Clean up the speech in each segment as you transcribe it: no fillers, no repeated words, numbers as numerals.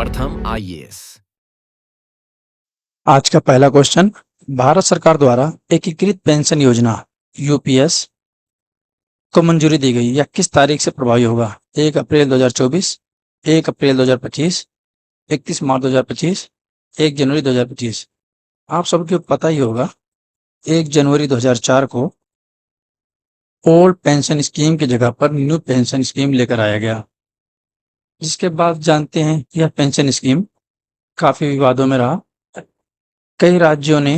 प्रथम आईएएस। आज का पहला क्वेश्चन, भारत सरकार द्वारा एकीकृत पेंशन योजना यूपीएस को मंजूरी दी गई, यह किस तारीख से प्रभावी होगा? 1 अप्रैल 2024, 1 अप्रैल 2025, 31 मार्च 2025, 1 जनवरी 2025। आप सबको पता ही होगा 1 जनवरी 2004 को ओल्ड पेंशन स्कीम की जगह पर न्यू पेंशन स्कीम लेकर आया गया, जिसके बाद जानते हैं यह पेंशन स्कीम काफी विवादों में रहा। कई राज्यों ने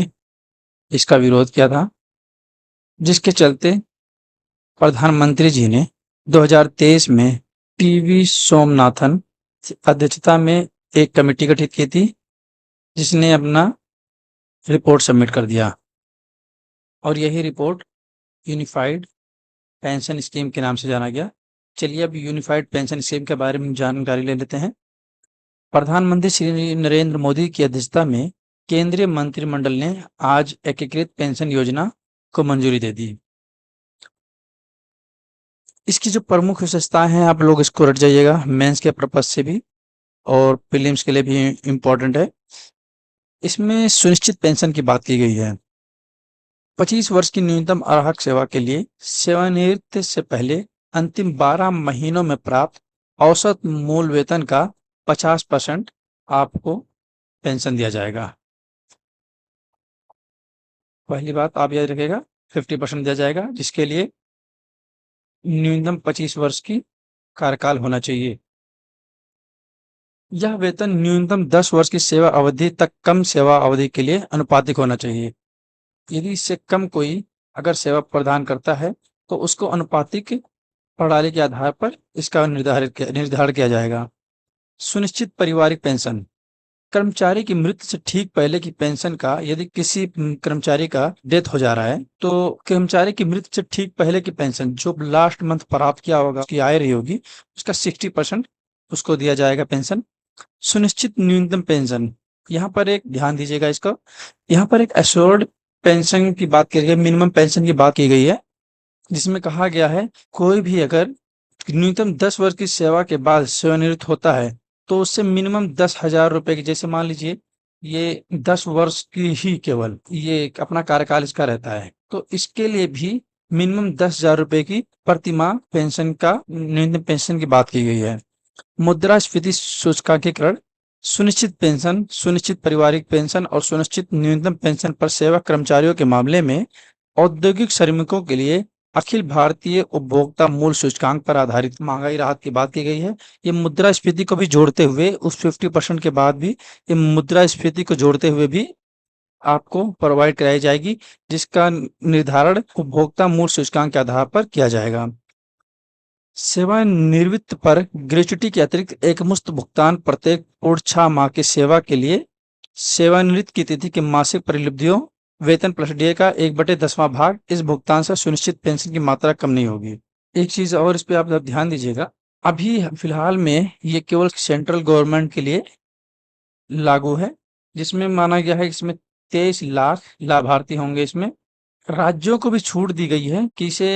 इसका विरोध किया था, जिसके चलते प्रधानमंत्री जी ने 2023 में टीवी सोमनाथन की अध्यक्षता में एक कमेटी गठित की थी, जिसने अपना रिपोर्ट सबमिट कर दिया और यही रिपोर्ट यूनिफाइड पेंशन स्कीम के नाम से जाना गया। चलिए अब यूनिफाइड पेंशन स्कीम के बारे में जानकारी ले लेते हैं। प्रधानमंत्री श्री नरेंद्र मोदी की अध्यक्षता में केंद्रीय मंत्रिमंडल ने आज एकीकृत पेंशन योजना को मंजूरी दे दी। इसकी जो प्रमुख विशेषताएं हैं, आप लोग इसको रट जाइएगा, मेंस के पर्पज से भी और प्रीलिम्स के लिए भी इम्पोर्टेंट है। इसमें सुनिश्चित पेंशन की बात की गई है। 25 वर्ष की न्यूनतम अर्हक सेवा के लिए सेवानिवृत्ति से पहले अंतिम 12 महीनों में प्राप्त औसत मूल वेतन का 50% आपको पेंशन दिया जाएगा। पहली बात आप याद रखिएगा, 50% दिया जाएगा, जिसके लिए न्यूनतम 25 वर्ष की कार्यकाल होना चाहिए। यह वेतन न्यूनतम 10 वर्ष की सेवा अवधि तक कम सेवा अवधि के लिए अनुपातिक होना चाहिए। यदि इससे कम कोई अगर सेवा प्रदान करता है तो उसको अनुपातिक प्रणाली के आधार पर इसका निर्धारण किया जाएगा। सुनिश्चित पारिवारिक पेंशन, कर्मचारी की मृत्यु से ठीक पहले की पेंशन का, यदि किसी कर्मचारी का डेथ हो जा रहा है तो कर्मचारी की मृत्यु से ठीक पहले की पेंशन जो लास्ट मंथ प्राप्त किया होगा, उसकी आय रही होगी, उसका 60% उसको दिया जाएगा पेंशन। सुनिश्चित न्यूनतम पेंशन, यहाँ पर एक ध्यान दीजिएगा इसको, यहाँ पर एक एश्योर्ड पेंशन की बात की गई, मिनिमम पेंशन की बात की गई है, जिसमें कहा गया है कोई भी अगर न्यूनतम 10 वर्ष की सेवा के बाद सेवानिवृत्त होता है तो उससे मिनिमम 10,000 रुपए की, जैसे मान लीजिए ये 10 वर्ष की ही केवल ये अपना कार्यकाल इसका रहता है, तो इसके लिए भी मिनिमम 10,000 रुपए की प्रतिमाह पेंशन का न्यूनतम पेंशन की बात की गई है। मुद्रास्फीति सूचकांकीकरण, सुनिश्चित पेंशन, सुनिश्चित पारिवारिक पेंशन और सुनिश्चित न्यूनतम पेंशन पर सेवा कर्मचारियों के मामले में औद्योगिक श्रमिकों के लिए अखिल भारतीय उपभोक्ता मूल्य सूचकांक पर आधारित महंगाई राहत की बात की गई है। ये मुद्रास्फीति को भी जोड़ते हुए उस 50% के बाद भी ये मुद्रास्फीति को जोड़ते हुए भी आपको प्रोवाइड कराई जाएगी, जिसका निर्धारण उपभोक्ता मूल्य सूचकांक के आधार पर किया जाएगा। सेवानिवृत्ति पर ग्रेच्युटी के अतिरिक्त एकमुश्त भुगतान प्रत्येक पूर्ण 6 माह की सेवा के लिए सेवानिवृत्ति की तिथि के मासिक परिलब्धियों वेतन प्लस डीए का 1/10वां भाग, इस भुगतान से सुनिश्चित पेंशन की मात्रा कम नहीं होगी। एक चीज और इस पे आप ध्यान दीजिएगा, अभी फिलहाल में ये केवल सेंट्रल गवर्नमेंट के लिए लागू है, जिसमें माना गया है इसमें 23 लाख लाभार्थी होंगे। इसमें राज्यों को भी छूट दी गई है कि इसे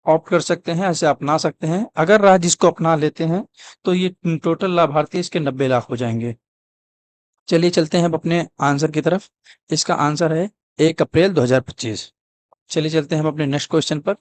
ऑप्ट कर सकते हैं, इसे अपना सकते हैं। अगर राज्य इसको अपना लेते हैं तो ये टोटल लाभार्थी इसके 90 लाख हो जाएंगे। चलिए चलते हैं अब अपने आंसर की तरफ। इसका आंसर है 1 अप्रैल 2025। चलिए चलते हैं हम अपने नेक्स्ट क्वेश्चन पर।